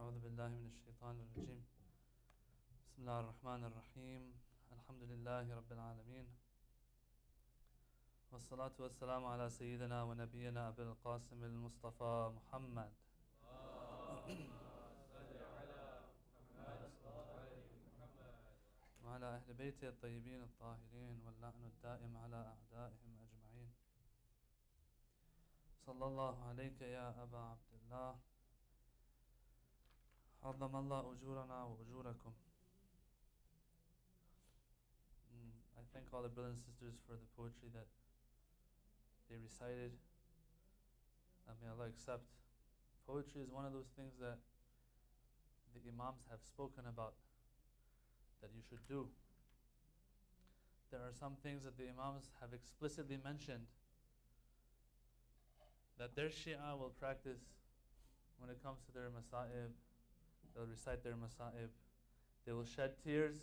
أعوذ بالله من الشيطان الرجيم. بسم الله الرحمن الرحيم. الحمد لله رب العالمين. والصلاة والسلام على سيدنا ونبينا أبي القاسم المصطفى محمد وعلى أهل بيته الطيبين الطاهرين واللعن الدائم على أعدائهم أجمعين. صلى الله عليك يا أبا عبد الله. عظم الله أجورنا وأجوركم. I thank all the brothers and sisters for the poetry that they recited. May Allah accept. Poetry is one of those things that the Imams have spoken about that you should do. There are some things that the Imams have explicitly mentioned that their Shia will practice when it comes to their masa'ib. They'll recite their masa'ib. They will shed tears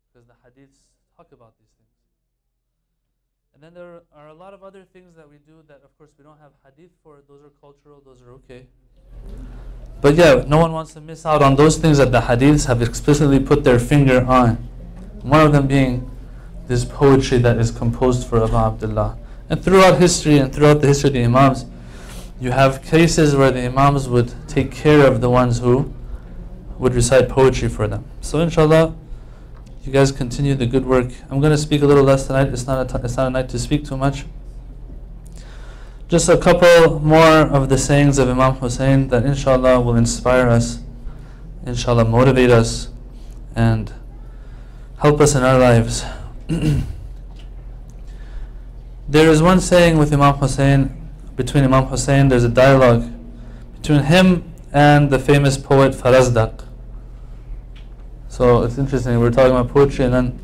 because the hadiths talk about these things. And then there are a lot of other things that we do that of course we don't have hadith for. Those are cultural, those are okay. But yeah, no one wants to miss out on those things that the hadiths have explicitly put their finger on. One of them being this poetry that is composed for Abu Abdullah. And throughout history and throughout the history of the Imams, you have cases where the Imams would take care of the ones who would recite poetry for them. So inshallah, you guys continue the good work. I'm going to speak a little less tonight. It's not a night to speak too much. Just a couple more of the sayings of Imam Hussein that inshallah will inspire us, inshallah motivate us, and help us in our lives. There is one saying with Imam Hussein, between Imam Hussein, there's a dialogue between him and the famous poet Farazdaq. So it's interesting, we're talking about poetry, and then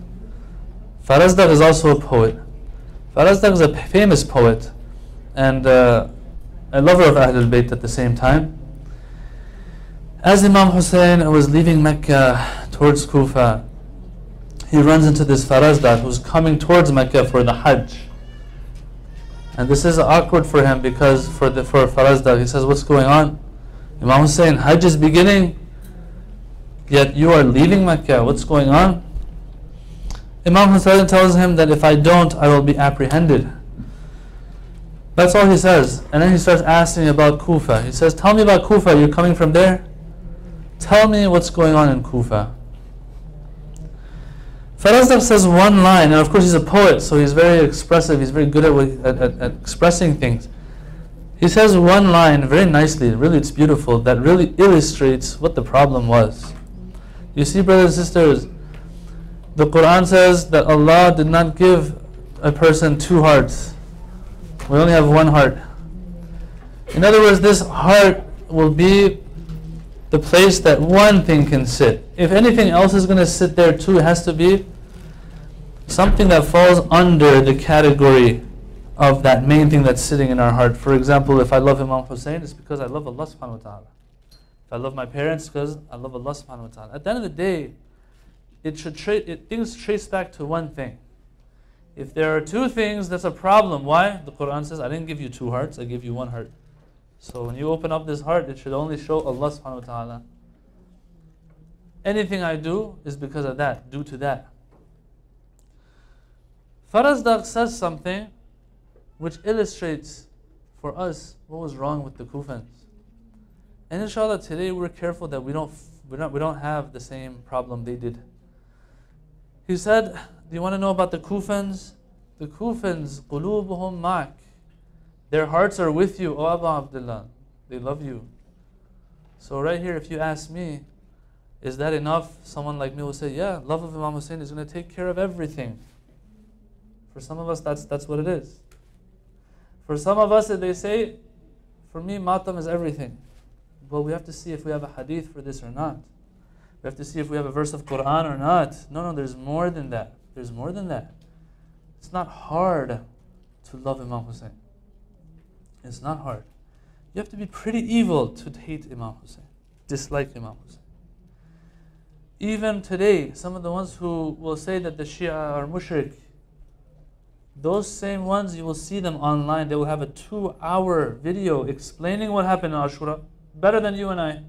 Farazdaq is also a poet. Farazdaq is a famous poet and a lover of Ahlul Bayt at the same time. As Imam Hussein was leaving Mecca towards Kufa, he runs into this Farazdaq who's coming towards Mecca for the Hajj. And this is awkward for him because for Farazdaq, he says, "What's going on? Imam Hussein, Hajj is beginning, yet you are leaving Mecca. What's going on?" Imam Hussein tells him that if I don't, I will be apprehended. That's all he says. And then he starts asking about Kufa. He says, "Tell me about Kufa. You're coming from there? Tell me what's going on in Kufa." Farazdaq says one line, and of course he's a poet, so he's very expressive, he's very good at expressing things. He says one line very nicely, really it's beautiful, that really illustrates what the problem was. You see, brothers and sisters, the Quran says that Allah did not give a person two hearts. We only have one heart. In other words, this heart will be the place that one thing can sit. If anything else is going to sit there too, it has to be something that falls under the category of that main thing that's sitting in our heart. For example, if I love Imam Hussein, it's because I love Allah subhanahu wa ta'ala. If I love my parents, because I love Allah subhanahu wa ta'ala. At the end of the day, things trace back to one thing. If there are two things, that's a problem. Why? The Quran says, I didn't give you two hearts, I gave you one heart. So when you open up this heart, it should only show Allah subhanahu wa ta'ala. Anything I do is because of that, due to that. Farazdaq says something which illustrates for us what was wrong with the Kufans. And inshallah today we're careful that we don't have the same problem they did. He said, do you want to know about the Kufans? The Kufans, قُلُوبُهُمْ مَعَكَ. Their hearts are with you, O Abu Abdullah. They love you. So right here, if you ask me, is that enough? Someone like me will say, yeah, love of Imam Hussein is going to take care of everything. For some of us, that's what it is. For some of us, they say, for me, matam is everything. Well, we have to see if we have a hadith for this or not. We have to see if we have a verse of Quran or not. No, there's more than that. There's more than that. It's not hard to love Imam Hussein. It's not hard. You have to be pretty evil to hate Imam Hussein, dislike Imam Hussein. Even today, some of the ones who will say that the Shia are mushrik, those same ones, you will see them online. They will have a 2-hour video explaining what happened in Ashura, better than you and I.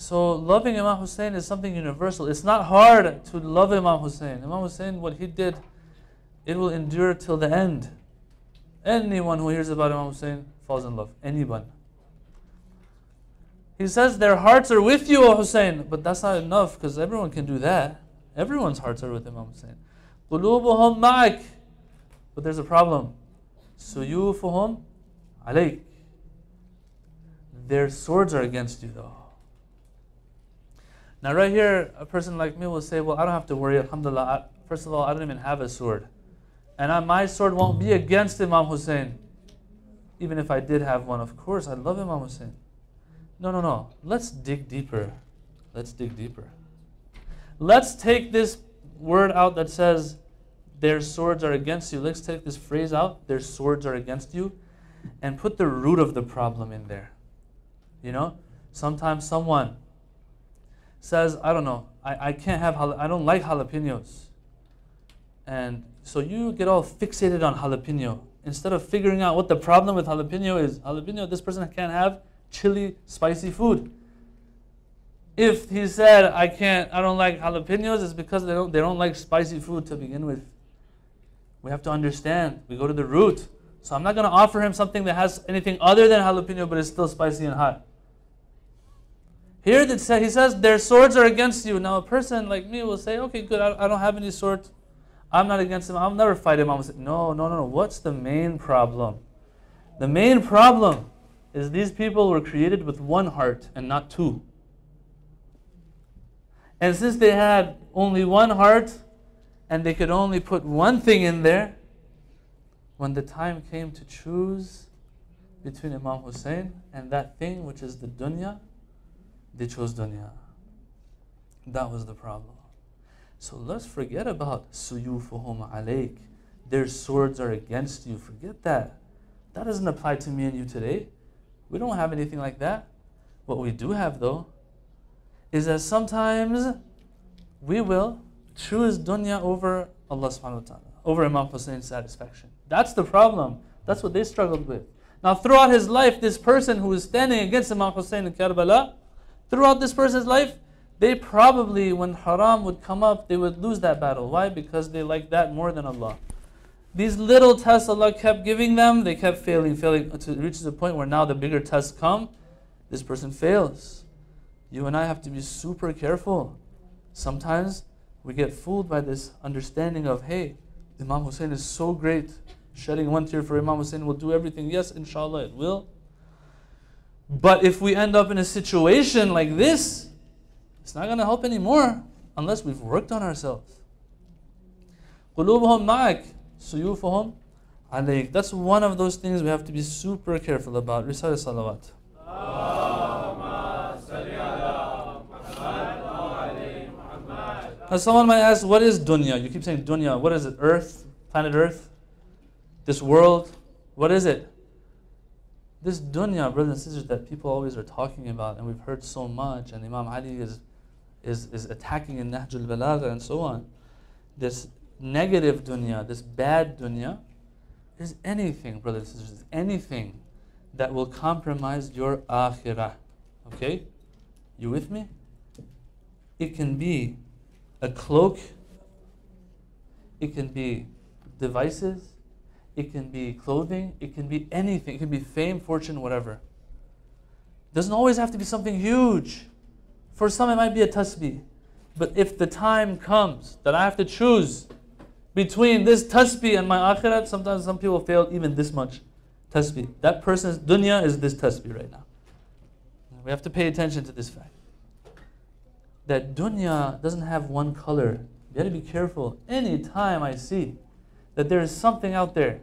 So loving Imam Hussein is something universal. It's not hard to love Imam Hussein. Imam Hussein, what he did, it will endure till the end. Anyone who hears about Imam Hussein falls in love. Anyone. He says their hearts are with you, O Hussein. But that's not enough, because everyone can do that. Everyone's hearts are with Imam Hussein. قُلُوبُهُمْ مَعَكَ. But there's a problem. سُيُوفُهُمْ عَلَيْكَ. Their swords are against you though. Now right here, a person like me will say, well, I don't have to worry, alhamdulillah. First of all, I don't even have a sword. And my sword won't be against Imam Hussein. Even if I did have one, of course, I love Imam Hussein. No. Let's dig deeper. Let's dig deeper. Let's take this word out that says, their swords are against you. Let's take this phrase out, their swords are against you, and put the root of the problem in there. You know, sometimes someone says, I don't know, I can't have, I don't like jalapenos. And so you get all fixated on jalapeno. Instead of figuring out what the problem with jalapeno is. Jalapeno, this person can't have chili, spicy food. If he said, I don't like jalapenos, it's because they don't like spicy food to begin with. We have to understand, we go to the root. So I'm not going to offer him something that has anything other than jalapeno, but is still spicy and hot. Here he says, their swords are against you. Now a person like me will say, okay, good, I don't have any swords. I'm not against him. I'll never fight him. I'll say, no. What's the main problem? The main problem is these people were created with one heart and not two. And since they had only one heart and they could only put one thing in there, when the time came to choose between Imam Hussein and that thing which is the dunya, they chose dunya. That was the problem. So let's forget about suyufuhum alayk. Their swords are against you. Forget that. That doesn't apply to me and you today. We don't have anything like that. What we do have though is that sometimes we will choose dunya over Allah subhanahu wa ta'ala, over Imam Hussein's satisfaction. That's the problem. That's what they struggled with. Now throughout his life, this person who was standing against Imam Hussein in Karbala, throughout this person's life, they probably, when haram would come up, they would lose that battle. Why? Because they liked that more than Allah. These little tests Allah kept giving them, they kept failing, to reach the point where now the bigger tests come, this person fails. You and I have to be super careful. Sometimes we get fooled by this understanding of, hey, Imam Hussein is so great. Shedding one tear for Imam Hussein will do everything. Yes, inshallah it will. But if we end up in a situation like this, it's not going to help anymore unless we've worked on ourselves. قُلُوبُهُمْ مَعَكَ سُيُوفُهُمْ عَلَيْكَ. That's one of those things we have to be super careful about. Recite salawat. Now someone might ask, what is dunya? You keep saying dunya. What is it? Earth? Planet Earth? This world? What is it? This dunya, brothers and sisters, that people always are talking about, and we've heard so much, and Imam Ali is attacking in Nahjul Balagha and so on. This negative dunya, this bad dunya, is anything, brothers and sisters, anything that will compromise your akhirah. Okay? You with me? It can be a cloak, it can be devices, it can be clothing, it can be anything, it can be fame, fortune, whatever. It doesn't always have to be something huge. For some it might be a tasbih. But if the time comes that I have to choose between this tasbih and my akhirat, sometimes some people fail even this much tasbih. That person's dunya is this tasbih right now. We have to pay attention to this fact. That dunya doesn't have one color. You got to be careful. Any time I see that there is something out there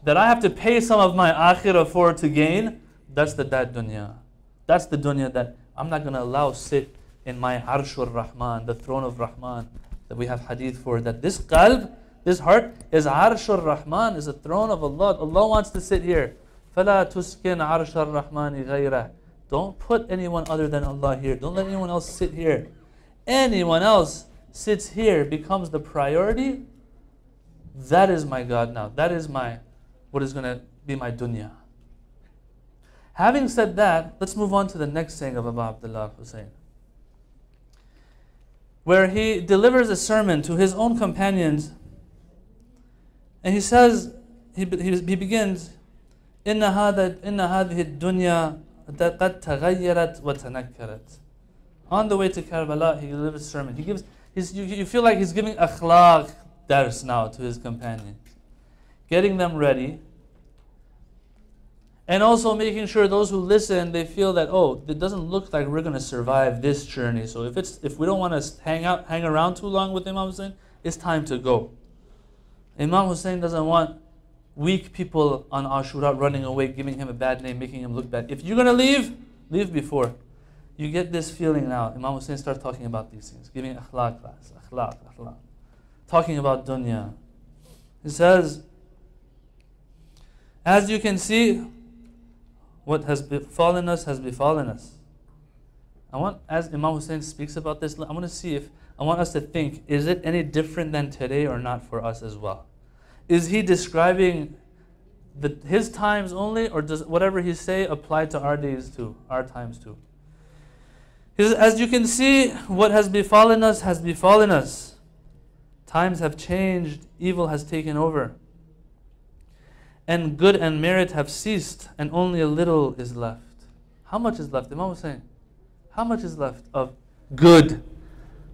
that I have to pay some of my akhirah for to gain, that's that dunya. That's the dunya that I'm not going to allow sit in my arshur Rahman, the throne of Rahman, that we have hadith for. That this qalb, this heart, is arshur Rahman, is a throne of Allah. Allah wants to sit here. فَلَا تُسْكِنْ عَرْشَ الرَّحْمَنِ غَيْرَهُ. Don't put anyone other than Allah here. Don't let anyone else sit here. Anyone else sits here, becomes the priority, that is my God now. That is what is going to be my dunya. Having said that, let's move on to the next saying of Abu Abdullah Hussein. where he delivers a sermon to his own companions, and he says, he begins, إن هذه الدنيا قد تغيرت وتنكرت. On the way to Karbala, he delivers a sermon. You feel like he's giving akhlaq dars now to his companions, getting them ready, and also making sure those who listen, they feel that, oh, it doesn't look like we're going to survive this journey. So if we don't want to hang around too long with Imam Hussein, it's time to go. Imam Hussein doesn't want weak people on Ashura running away, giving him a bad name, making him look bad. If you're going to leave before. You get this feeling now. Imam Hussein starts talking about these things, giving akhlaq class, akhlaq, talking about dunya. He says, as you can see, what has befallen us has befallen us. As Imam Hussein speaks about this, I want us to think, is it any different than today or not for us as well? Is he describing his times only, or does whatever he say apply to our days too, our times too? He says, as you can see, what has befallen us has befallen us. Times have changed, evil has taken over. And good and merit have ceased, and only a little is left. How much is left? Imam was saying, how much is left of good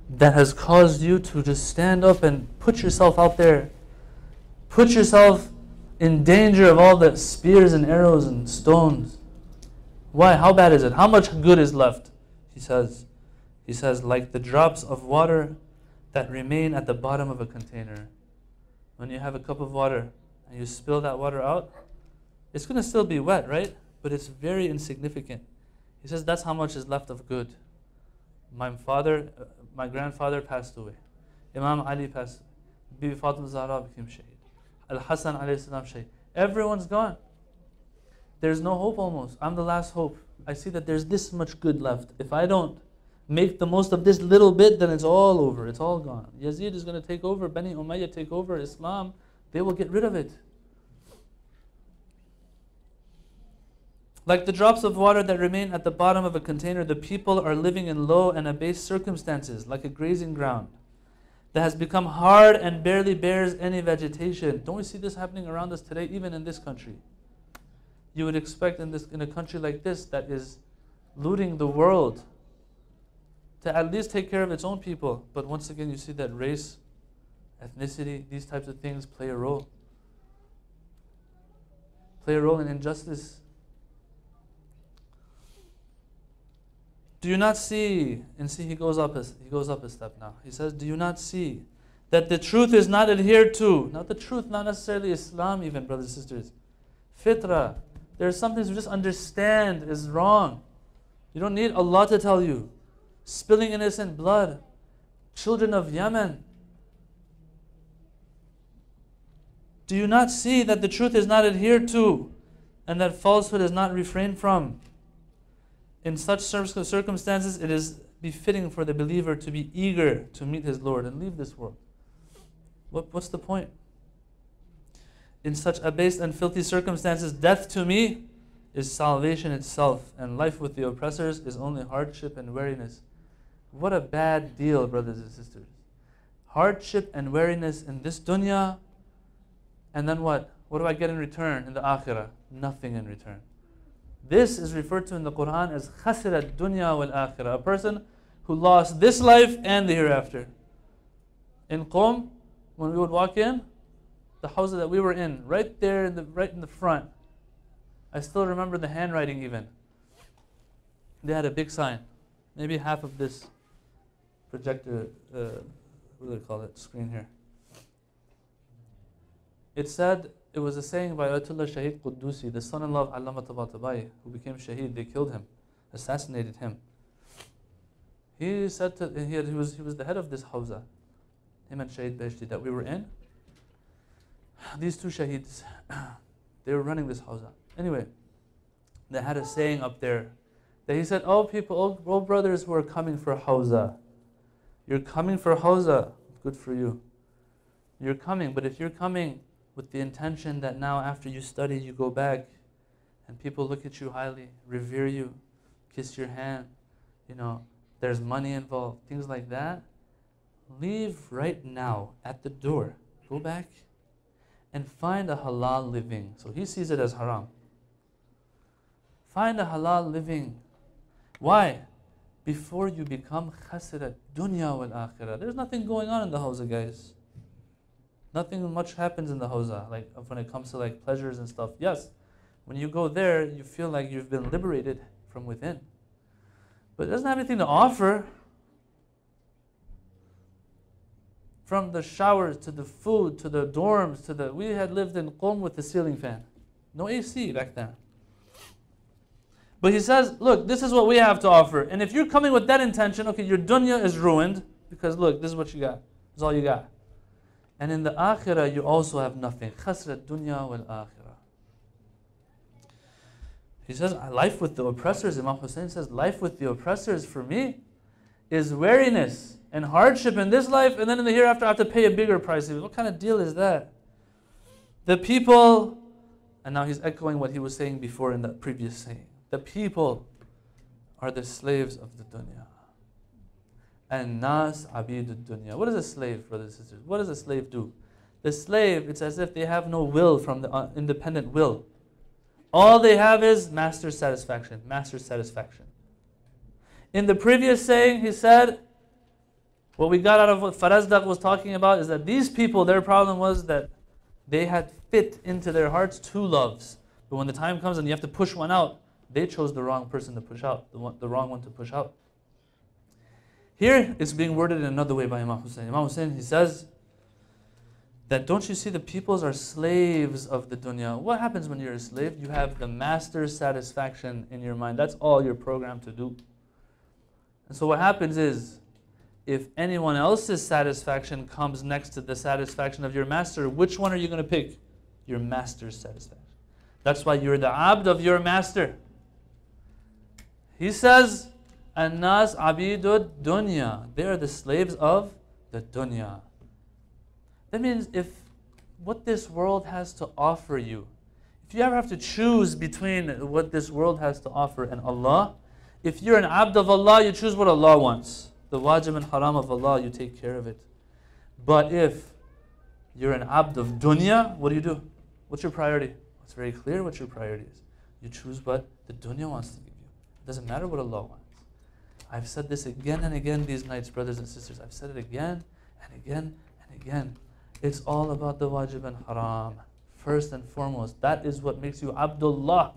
that has caused you to just stand up and put yourself out there? Put yourself in danger of all the spears and arrows and stones. Why? How bad is it? How much good is left? He says, like the drops of water that remain at the bottom of a container. When you have a cup of water and you spill that water out, it's going to still be wet, right? But it's very insignificant. He says, that's how much is left of good. My grandfather passed away. Imam Ali passed away. Bibi Fatima Zahra became shaheed. Al-Hassan alayhi salam shaheed. Everyone's gone. There's no hope almost. I'm the last hope. I see that there's this much good left. If I don't make the most of this little bit, then it's all over. It's all gone. Yazid is going to take over. Bani Umayyah take over Islam. They will get rid of it. Like the drops of water that remain at the bottom of a container, the people are living in low and abased circumstances, like a grazing ground that has become hard and barely bears any vegetation. Don't we see this happening around us today, even in this country? You would expect in a country like this that is looting the world to at least take care of its own people. But once again, you see that race, ethnicity, these types of things play a role. Play a role in injustice. Do you not see, and see he goes up a step now. He says, do you not see that the truth is not adhered to? Now the truth, not necessarily Islam even, brothers and sisters. Fitrah. There are some things you just understand is wrong. You don't need Allah to tell you. Spilling innocent blood. Children of Yemen. Do you not see that the truth is not adhered to and that falsehood is not refrained from? In such circumstances, it is befitting for the believer to be eager to meet his Lord and leave this world. What's the point? In such abased and filthy circumstances, death to me is salvation itself, and life with the oppressors is only hardship and weariness. What a bad deal, brothers and sisters. Hardship and weariness in this dunya, and then what? What do I get in return in the akhirah? Nothing in return. This is referred to in the Quran as khasirat dunya wal akhirah, a person who lost this life and the hereafter. In Qom, when we would walk in, the house that we were in, right there, right in the front, I still remember the handwriting even. They had a big sign, maybe half of this projector, what do they call it, screen here. It said, it was a saying by Ayatollah Shaheed Quddusi, the son-in-law of Allama Tabatabai, who became Shaheed. They killed him, assassinated him. He said he was the head of this hawza, him and Shaheed Beheshti that we were in. These two Shaheeds, they were running this hawza. Anyway, they had a saying up there that he said, oh people, oh brothers who are coming for hawza, you're coming for hawza, good for you. You're coming, but if you're coming with the intention that now after you study you go back and people look at you highly, revere you, kiss your hand, there's money involved, things like that, leave right now at the door. Go back and find a halal living. So he sees it as haram. Find a halal living. Why? Before you become khasirat dunya wal akhirah. There's nothing going on in the hawza, guys. Nothing much happens in the hawza, like when it comes to like pleasures and stuff. Yes, when you go there, you feel like you've been liberated from within. But it doesn't have anything to offer. From the showers to the food to the dorms to the... We had lived in Qom with the ceiling fan. No AC back then. But he says, look, this is what we have to offer. And if you're coming with that intention, okay, your dunya is ruined. Because look, this is what you got. This is all you got. And in the akhirah, you also have nothing. Khasrat dunya wal akhirah. He says, life with the oppressors, Imam Hussein says, life with the oppressors for me is weariness and hardship in this life, and then in the hereafter I have to pay a bigger price. What kind of deal is that? The people, and now he's echoing what he was saying before in the previous saying. The people are the slaves of the dunya. And nas abidud dunya. What is a slave, brothers and sisters? What does a slave do? The slave, it's as if they have no will from the independent will. All they have is master's satisfaction, master's satisfaction. In the previous saying, he said, what we got out of what Farazdaq was talking about is that these people, their problem was that they had fit into their hearts two loves. But when the time comes and you have to push one out, they chose the wrong person to push out, the wrong one to push out. Here, it's being worded in another way by Imam Hussein. Imam Hussein, he says that don't you see the peoples are slaves of the dunya. What happens when you're a slave? You have the master's satisfaction in your mind. That's all you're programmed to do. And so what happens is, if anyone else's satisfaction comes next to the satisfaction of your master, which one are you going to pick? Your master's satisfaction. That's why you're the abd of your master. He says, An-nas abidud dunya. They are the slaves of the dunya. That means if what this world has to offer you, if you ever have to choose between what this world has to offer and Allah, if you're an abd of Allah, you choose what Allah wants. The wajib and haram of Allah, you take care of it. But if you're an abd of dunya, what do? What's your priority? It's very clear what your priority is. You choose what the dunya wants to give you. It doesn't matter what Allah wants. I've said this again and again these nights, brothers and sisters. I've said it again and again and again. It's all about the wajib and haram. First and foremost, that is what makes you Abdullah.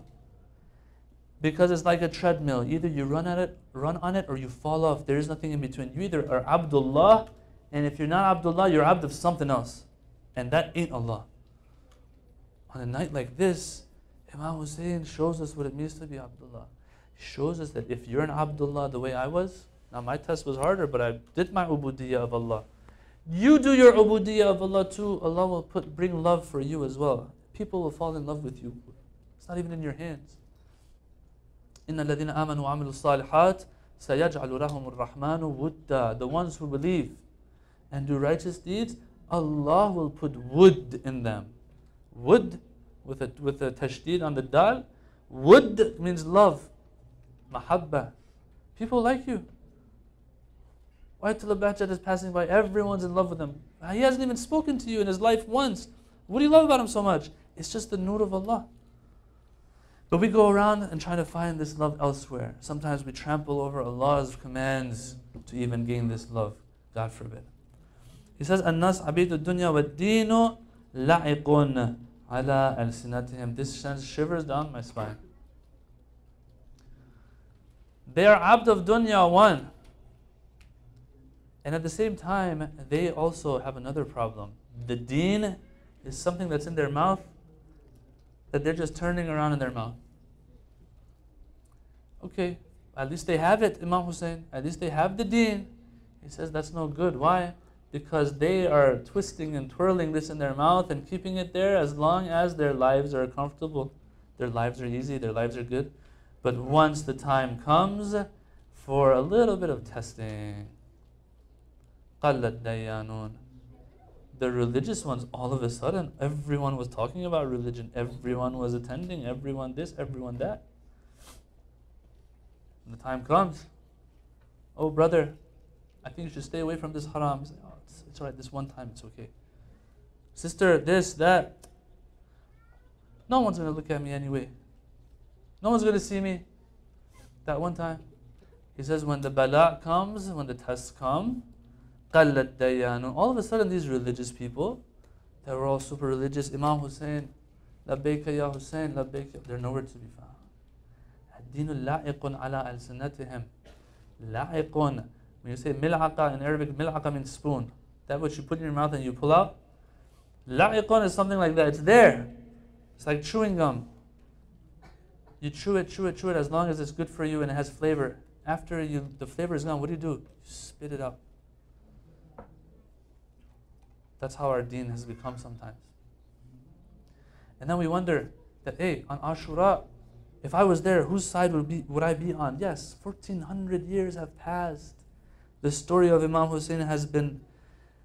Because it's like a treadmill. Either you run on it, or you fall off. There is nothing in between. You either are Abdullah, and if you're not Abdullah, you're Abd of something else. And that ain't Allah. On a night like this, Imam Hussein shows us what it means to be Abdullah. He shows us that if you're an Abdullah the way I was, now my test was harder, but I did my ubudiyyah of Allah. You do your ubudiyyah of Allah too, Allah will bring love for you as well. People will fall in love with you. It's not even in your hands. إِنَّ الَّذِينَ آمَنُوا وَعَمِلُوا الصَّالِحَاتِ سَيَجْعَلُ لَهُمُ الرَّحْمَنُ وُدًّا. The ones who believe and do righteous deeds, Allah will put wood in them. Wood, with a tashdid on the dal. Wood means love. Mahabba. People like you. Ayatollah Bahjat is passing by. Everyone's in love with him. He hasn't even spoken to you in his life once. What do you love about him so much? It's just the nur of Allah. But we go around and try to find this love elsewhere. Sometimes we trample over Allah's commands to even gain this love. God forbid. He says, An-nas abidu dunya wa dinu la'iqun ala al-sinatihim. This sends shivers down my spine. They are abd of dunya, one. And at the same time, they also have another problem. The deen is something that's in their mouth that they're just turning around in their mouth. Okay, at least they have it, Imam Hussein. At least they have the deen. He says that's no good. Why? Because they are twisting and twirling this in their mouth and keeping it there as long as their lives are comfortable. Their lives are easy, their lives are good. But once the time comes for a little bit of testing, قَلَّتْ دَيَّانُونَ. The religious ones, all of a sudden, everyone was talking about religion. Everyone was attending. Everyone this, everyone that. When the time comes, oh brother, I think you should stay away from this haram. He's like, oh, it's all right, this one time it's okay. Sister, this, that. No one's going to look at me anyway. No one's going to see me. That one time. He says, when the bala comes, when the tests come, قَلَّتْ دَيَّانُ. All of a sudden, these religious people, they were all super religious. Imam Hussein, لَبَّيْكَ يَا Hussein, لَبَّيْكَ. They're nowhere to be found. الدِّينُ لَاعِقٌ عَلَىٰ أَلْسِنَتِهِمْ. لَاعِقٌ. When you say mil'aqa in Arabic, mil'aqa means spoon. That what you put in your mouth and you pull out. La'iqun is something like that. It's there. It's like chewing gum. You chew it as long as it's good for you and it has flavor. After the flavor is gone, what do? You spit it out. That's how our deen has become sometimes. And then we wonder that, hey, on Ashura, if I was there, whose side would I be on? Yes, 1400 years have passed. The story of Imam Hussein has been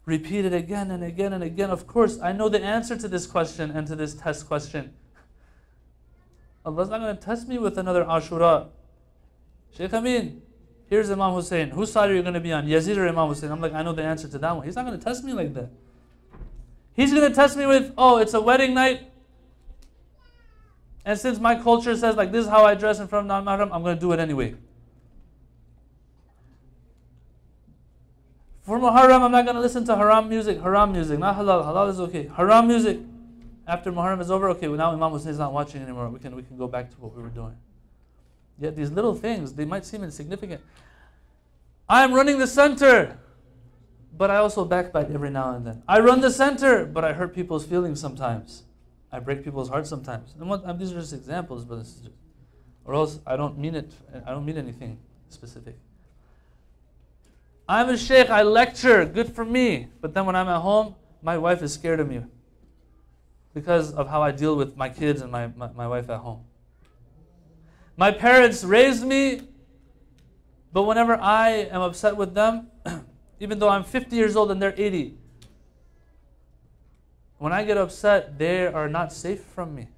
repeated again and again and again. Of course, I know the answer to this question and to this test question. Allah's not going to test me with another Ashura. Shaykh Amin, here's Imam Hussein. Whose side are you going to be on? Yazid or Imam Hussein? I'm like, I know the answer to that one. He's not going to test me like that. He's going to test me with, oh, it's a wedding night. And since my culture says, like, this is how I dress in front of non-mahram, I'm going to do it anyway. For Muharram, I'm not going to listen to haram music, not halal. Halal is okay. Haram music. After Muharram is over, okay, well now Imam Hussein is not watching anymore. We can go back to what we were doing. Yet these little things, they might seem insignificant. I'm running the center, but I also backbite every now and then. I run the center, but I hurt people's feelings sometimes. I break people's hearts sometimes. And these are just examples, brothers and sisters. Or else I don't mean it. I don't mean anything specific. I'm a sheikh, I lecture, good for me. But then when I'm at home, my wife is scared of me because of how I deal with my kids and my wife at home. My parents raised me, but whenever I am upset with them, even though I'm 50 years old and they're 80, when I get upset, they are not safe from me.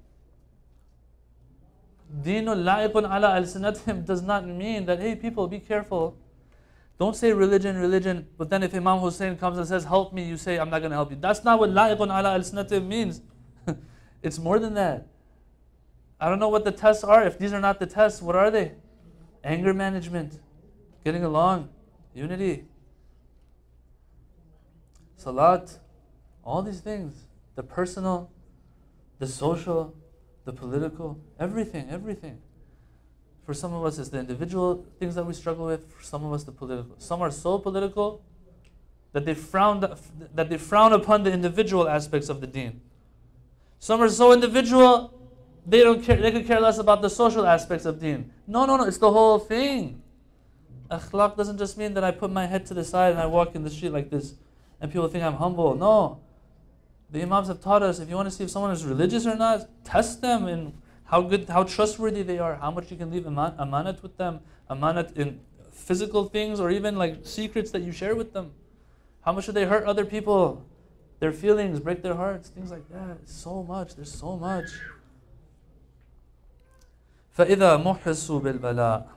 Deenul la'iqun ala al-sinatihim does not mean that, hey people, be careful. Don't say religion, but then if Imam Hussein comes and says, help me, you say, I'm not going to help you. That's not what la'iqun ala al-sinatihim means. It's more than that. I don't know what the tests are. If these are not the tests, what are they? Anger management, getting along, unity, salat, all these things. The personal, the social, the political, everything. For some of us, it's the individual things that we struggle with. For some of us, the political. Some are so political that they frown upon the individual aspects of the deen. Some are so individual, they don't care. They could care less about the social aspects of deen. No, it's the whole thing. Akhlaq doesn't just mean that I put my head to the side and I walk in the street like this, and people think I'm humble. No, the Imams have taught us, if you want to see if someone is religious or not, test them in how trustworthy they are, how much you can leave amanat with them, amanat in physical things or even like secrets that you share with them. How much do they hurt other people, their feelings, break their hearts, things like that. So much, there's so much. فَإِذَا مُحِّسُوا بِالْبَلَاءِ.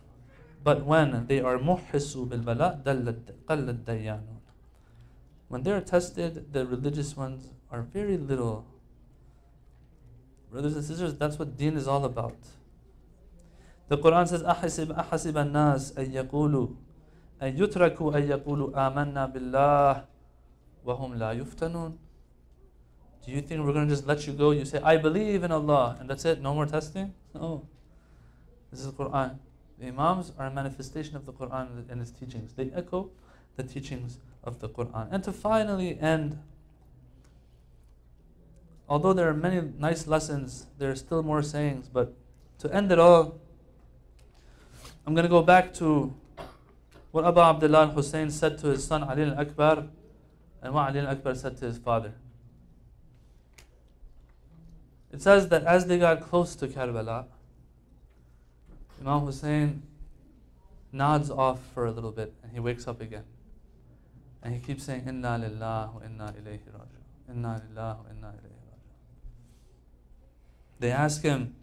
But when they are مُحِّسُوا بِالْبَلَاءِ قَلَّ الدَّيَّانُونَ. When they are tested, the religious ones are very little. Brothers and sisters, that's what deen is all about. The Quran says, أَحَسِبَ النَّاسِ أَن يَقُولُوا أَن يُتْرَكُوا أَن يَقُولُوا آمَنَّا بِاللَّهِ وَهُمْ لَا يُفْتَنُونَ. Do you think we're going to just let you go? You say, I believe in Allah, and that's it? No more testing? No. This is the Quran. The Imams are a manifestation of the Quran and its teachings. They echo the teachings of the Quran. And to finally end, although there are many nice lessons, there are still more sayings, but to end it all, I'm going to go back to what Abu Abdullah Hussein said to his son Ali al-Akbar, and what Ali al-Akbar said to his father. It says that as they got close to Karbala, Imam Hussein nods off for a little bit and he wakes up again. And he keeps saying, Inna lillahi wa inna ilayhi raji'un. Inna lillahi wa inna ilayhi raji'un. They ask him,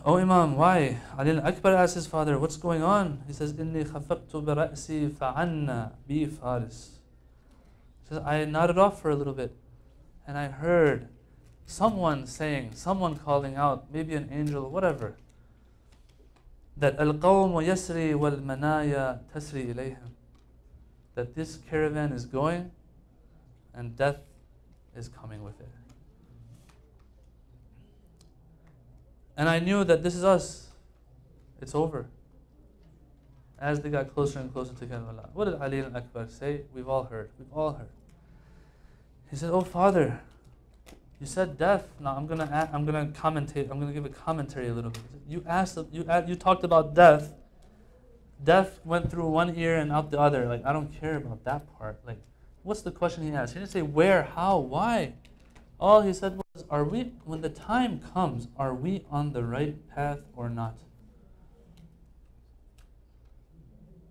Oh Imam, why? Ali al-Akbar asked his father, what's going on? He says, إِنِّي خَفَقْتُ بِرَأْسِي فَعَنَّا بِي فَارِسٍ. He says, I nodded off for a little bit, and I heard someone saying, someone calling out, maybe an angel, whatever, that الْقَوْمُ يَسْرِي وَالْمَنَايَا تَسْرِي إِلَيْهِمْ, that this caravan is going and death is coming with it. And I knew that this is us. It's over. As they got closer and closer to Karbala. What did Ali al-Akbar say? We've all heard. We've all heard. He said, "Oh Father, you said death. Now I'm gonna commentate. I'm gonna give a commentary a little bit. You talked about death. Death went through one ear and out the other. Like, I don't care about that part. Like, what's the question he asked? He didn't say where, how, why. All he said was, when the time comes, are we on the right path or not?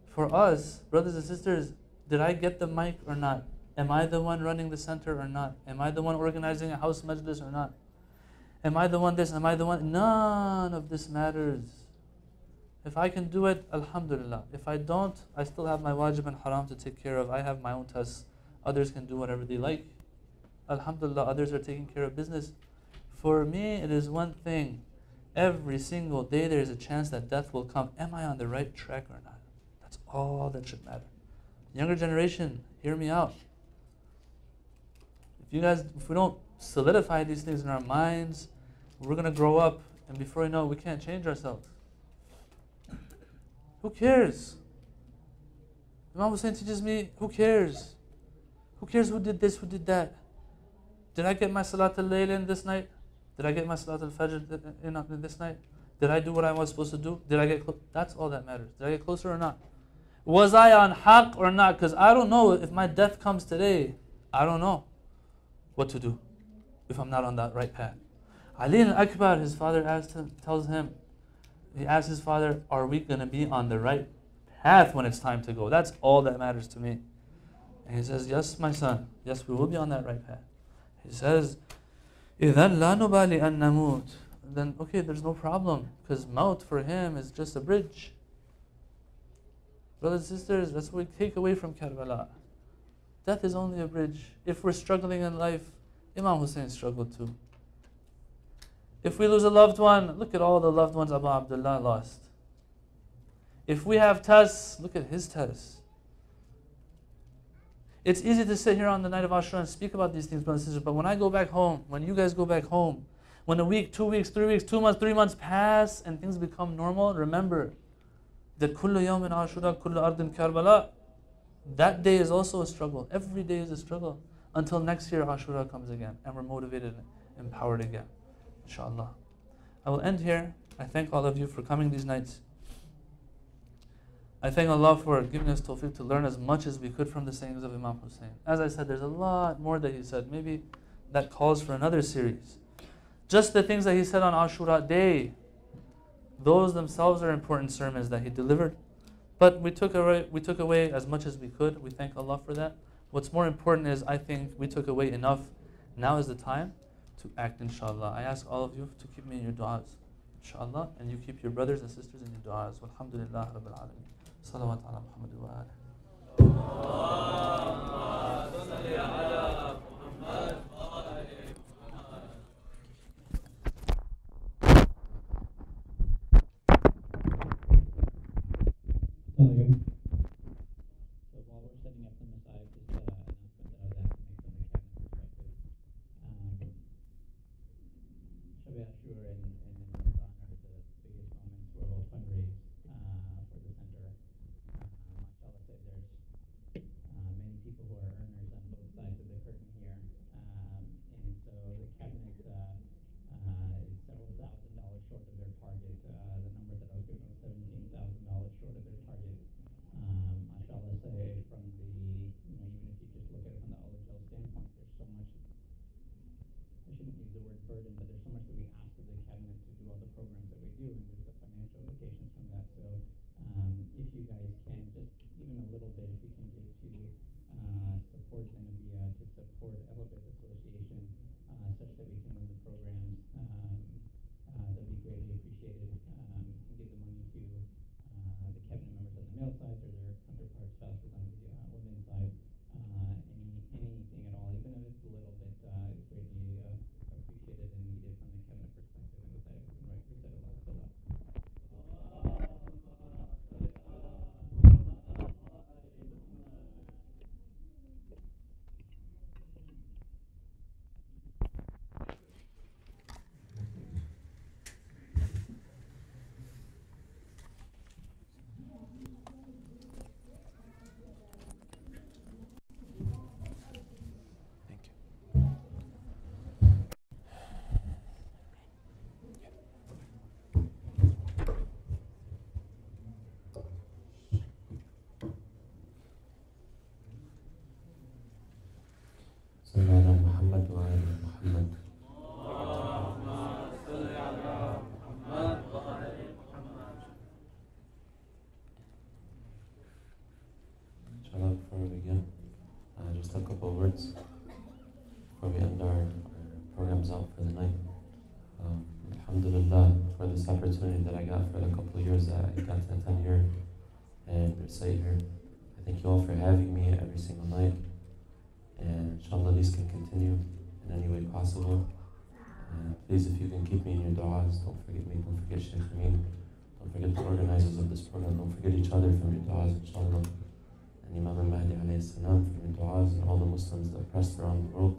For us, brothers and sisters, did I get the mic or not? Am I the one running the center or not? Am I the one organizing a house majlis or not? Am I the one this? Am I the one? None of this matters. If I can do it, alhamdulillah. If I don't, I still have my wajib and haram to take care of. I have my own tests. Others can do whatever they like. Alhamdulillah, others are taking care of business. For me, it is one thing. Every single day there is a chance that death will come. Am I on the right track or not? That's all that should matter. Younger generation, hear me out. If we don't solidify these things in our minds, we're going to grow up, and before you know it, we can't change ourselves. Who cares? Imam Hussein teaches me, who cares? Who cares who did this, who did that? Did I get my Salat al-Layl in this night? Did I get my Salat al-Fajr in this night? Did I do what I was supposed to do? Did I get close? That's all that matters. Did I get closer or not? Was I on haqq or not? Because I don't know if my death comes today. I don't know what to do if I'm not on that right path. Ali al-Akbar, his father he asked his father, are we going to be on the right path when it's time to go? That's all that matters to me. And he says, yes, my son. Yes, we will be on that right path. He says, إِذَنْ لَا نُبَالِ أَن نَمُوتِ. Then, okay, there's no problem. Because maut for him is just a bridge. Brothers and sisters, that's what we take away from Karbala. Death is only a bridge. If we're struggling in life, Imam Hussein struggled too. If we lose a loved one, look at all the loved ones Abu Abdullah lost. If we have tests, look at his tests. It's easy to sit here on the night of Ashura and speak about these things, brothers and sisters, but when I go back home, when you guys go back home, when a week, 2 weeks, 3 weeks, 2 months, 3 months pass and things become normal, remember that kullu yawmin Ashura, kullu ardin Karbala, that day is also a struggle. Every day is a struggle until next year Ashura comes again and we're motivated and empowered again. Inshallah. I will end here. I thank all of you for coming these nights. I thank Allah for giving us tawfiq to learn as much as we could from the sayings of Imam Hussein. As I said, there's a lot more that he said. Maybe that calls for another series. Just the things that he said on Ashura day, those themselves are important sermons that he delivered. But we took away as much as we could. We thank Allah for that. What's more important is, I think we took away enough. Now is the time to act, inshallah. I ask all of you to keep me in your du'as, inshallah, and you keep your brothers and sisters in your du'as. Walhamdulillah Rabbil Alameen. Salawat ala Muhammad wa alihi. So while we're setting up the Messiah, just an announcement that I was asked to make from the cabinet perspective. Shabi Ashur and Ramadan are the biggest moments where we'll fundraise for the center. Mashallah, say there's many people who are earners on both sides of the curtain here. And so the cabinet is several $1,000s short of their target. The number that I was given was $17,000 short of their target. Mashallah, say from the, even if you just look at it from the OHL standpoint, there's so much, I shouldn't use the word burden, but there's so much that we ask of the cabinet to do all the programs that we do, and there's the financial implications from that. So if you guys can, just even a little bit, if you can give to support Zainabia, to support Elevate Association, such that we can run the programs, that'd be greatly appreciated. before we end our programs out for the night. Alhamdulillah for this opportunity that I got for the couple of years that I got to attend here and recite here. I thank you all for having me every single night, and inshallah these can continue in any way possible. And please, if you can keep me in your du'as, don't forget me, don't forget Shaykh Amin, don't forget the organizers of this program, don't forget each other from your du'as, inshallah, and Imam al-Mahdi alayhi salam from your du'as, and all the Muslims that oppressed around the world.